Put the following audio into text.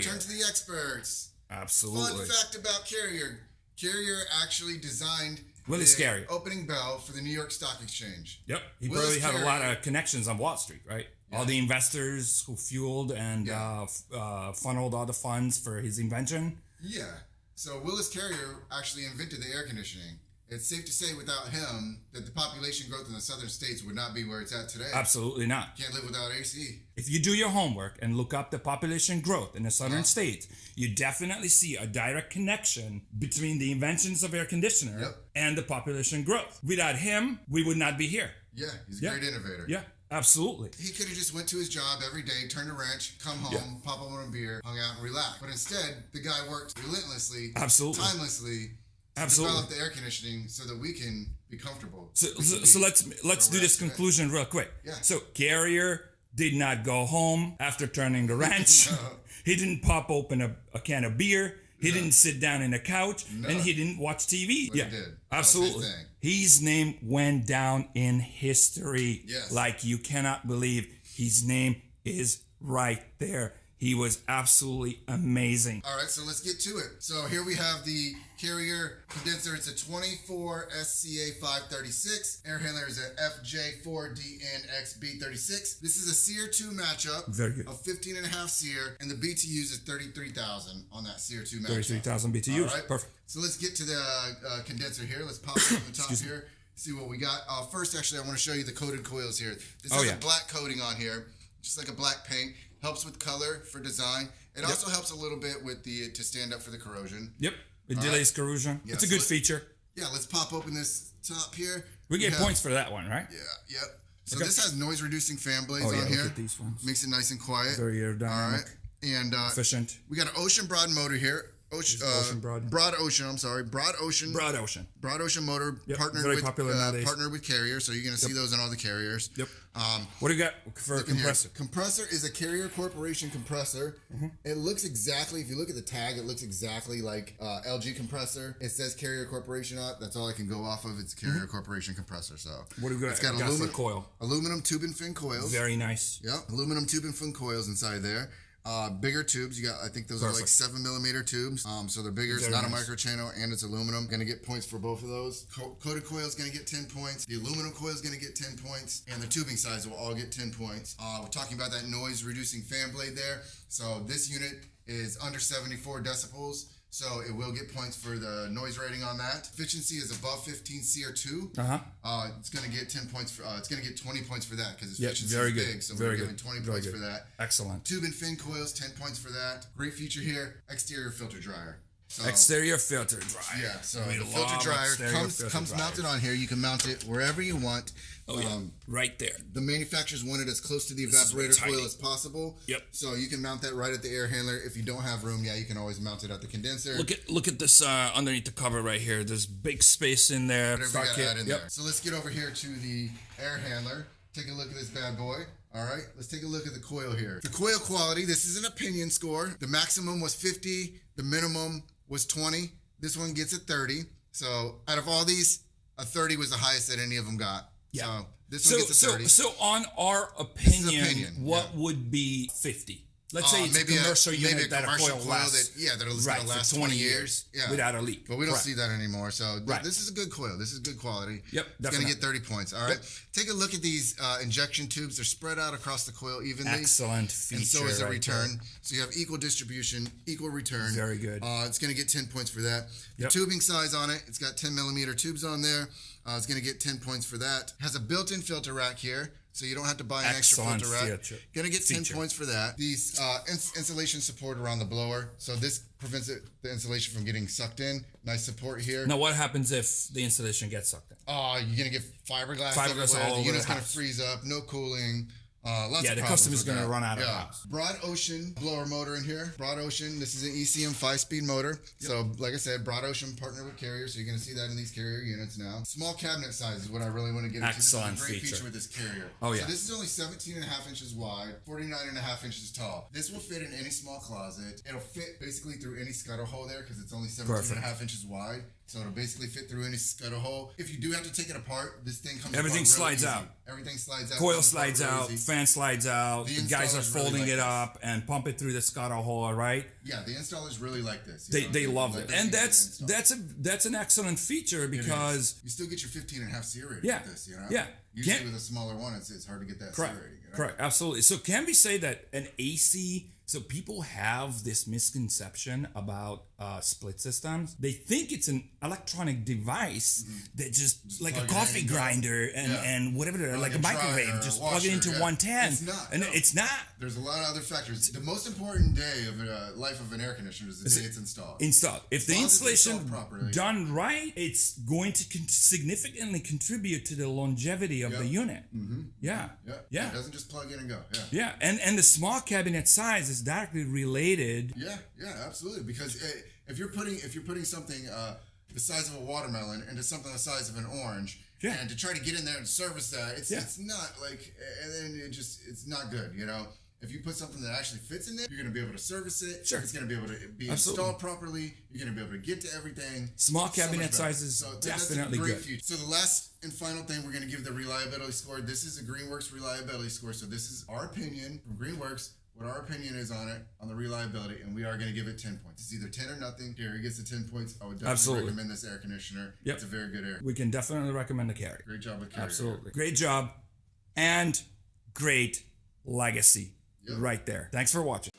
Turn to the experts. Absolutely. Fun fact about Carrier. Carrier actually designed Willis the Carrier. opening bell for the New York Stock Exchange. Yep. He Willis probably had a lot Carrier- of connections on Wall Street, right? Yeah. All the investors who fueled and funneled all the funds for his invention. Yeah. So Willis Carrier actually invented the air conditioning. It's safe to say without him that the population growth in the southern states would not be where it's at today. Absolutely not. Can't live without AC. If you do your homework and look up the population growth in the southern states, you definitely see a direct connection between the inventions of air conditioner and the population growth. Without him, we would not be here. Yeah, he's a great innovator. Yeah, absolutely. He could have just went to his job every day, turned a wrench, come home, pop open a beer, hung out and relax. But instead, the guy worked relentlessly, timelessly, to develop the air conditioning so that we can be comfortable. So let's do this conclusion real quick. Yeah. So Carrier did not go home after turning the wrench. No. He didn't pop open a can of beer. He didn't sit down in a couch, and he didn't watch TV. But he did. Absolutely. His name went down in history. Yes. Like you cannot believe his name is right there. He was absolutely amazing. All right, so let's get to it. So here we have the Carrier condenser. It's a 24SCA53. Air handler is a FJ4DXB36. This is a SEER 2 matchup of 15.5 SEER, and the BTUs is 33,000 on that SEER 2 matchup. 33,000 BTUs. All right. Perfect. So let's get to the condenser here. Let's pop it on the top here. See what we got. First, actually, I want to show you the coated coils here. This has a black coating on here, just like a black paint. Helps with color for design. It also helps a little bit with to stand up for the corrosion. Yep. It delays corrosion. Yeah, it's a good feature. Yeah, let's pop open this top here. We get points for that one, right? Yeah, yep. So this has noise reducing fan blades on here. Look at these ones. Makes it nice and quiet. Very aerodynamic. All right. And efficient. We got an Ocean Broad motor here. Broad Ocean motor, partnered with Carrier, so you're going to see those in all the Carriers. Yep. What do you got for a compressor? Compressor is a Carrier Corporation compressor. It looks exactly, if you look at the tag, it looks exactly like LG compressor. It says Carrier Corporation on it. That's all I can go off of. It's Carrier Corporation compressor. So what do you got? It's got aluminum tube and fin coils. Very nice. Yep. Aluminum tube and fin coils inside there. Bigger tubes. You got, I think those are like 7mm tubes. So they're bigger. It's not a micro channel and it's aluminum. Gonna get points for both of those. Coated coil is gonna get 10 points. The aluminum coil is gonna get 10 points, and the tubing size will all get 10 points. We're talking about that noise reducing fan blade there. So this unit is under 74 decibels. So it will get points for the noise rating on that. Efficiency is above 15 SEER2. It's going to get 10 points for. It's going to get 20 points for that because its efficiency is big. So we're giving 20 points for that. Excellent. Tube and fin coils, 10 points for that. Great feature here. Exterior filter dryer. So, exterior filter dryer. Yeah. So the filter dryer comes mounted on here. You can mount it wherever you want. Right there. The manufacturers want it as close to the evaporator coil as possible. Yep. So you can mount that right at the air handler. If you don't have room, you can always mount it at the condenser. Look at this underneath the cover right here. There's big space in there. Whatever you gotta add in there. So let's get over here to the air handler. Take a look at this bad boy. All right, let's take a look at the coil here. The coil quality, this is an opinion score. The maximum was 50. The minimum was 20. This one gets a 30. So out of all these, a 30 was the highest that any of them got. Yeah. So this one gets a 30. So on our opinion, what would be 50? Let's say it's a commercial unit that a coil lasts. That'll last 20 years. Yeah. Without a leak. But we don't see that anymore. So this is a good coil. This is good quality. Yep. It's going to get 30 points. All right. Take a look at these injection tubes. They're spread out across the coil evenly. Excellent feature. And so is the return. So you have equal distribution, equal return. Very good. It's going to get 10 points for that. The tubing size on it, it's got 10mm tubes on there. It's going to get 10 points for that. Has a built-in filter rack here. So you don't have to buy an extra filter rack. Gonna get 10 points for that. These insulation support around the blower. So this prevents the insulation from getting sucked in. Nice support here. Now what happens if the insulation gets sucked in? You're gonna get fiberglass everywhere. all over the unit's the gonna freeze up. No cooling. The customer's going to run out of the house. Broad Ocean blower motor in here. Broad Ocean, this is an ECM 5-speed motor. So, like I said, Broad Ocean partnered with Carrier, so you're going to see that in these Carrier units now. Small cabinet size is what I really want to get into. Excellent this is a great feature. feature with this Carrier. So this is only 17.5 inches wide, 49.5 inches tall. This will fit in any small closet. It'll fit basically through any scuttle hole there because it's only 17.5 inches wide. So it'll basically fit through any scuttle hole. If you do have to take it apart, this thing comes apart slides easy. out. Everything slides out. Coil slides out. Easy. fan slides out, the guys are folding really it up and pump it through the scuttle hole, right? Yeah, the installers really like this. They love it. And that's an excellent feature because you still get your 15.5 SEER rating with this, you know? Yeah. Usually with a smaller one, it's hard to get that SEER rating. You know? Correct, absolutely. So can we say that an AC, so people have this misconception about split systems. They think it's an electronic device that just like a coffee grinder and whatever, like a microwave, just plug it into 110. It's not. And it's not. There's a lot of other factors. The most important day of the life of an air conditioner is the day it's installed. If the installation done right, it's going to significantly contribute to the longevity of the unit. Yeah. It doesn't just plug in and go. Yeah. And the small cabinet size is directly related. Yeah, absolutely. Because if you're putting something the size of a watermelon into something the size of an orange, and to try to get in there and service that, it's not like, and then it's not good, you know. If you put something that actually fits in there, you're going to be able to service it. Sure. It's going to be able to be installed properly. You're going to be able to get to everything. Small cabinet size is definitely good. Future. So the last and final thing, we're going to give the reliability score. This is a Greenworks reliability score. So this is our opinion from Greenworks, what our opinion is on it, on the reliability, and we are going to give it 10 points. It's either 10 or nothing. Gary gets the 10 points. I would definitely recommend this air conditioner. Yep. It's a very good air. We can definitely recommend the Carrier. Great job with Carrier. Absolutely. Great job and great legacy right there. Thanks for watching.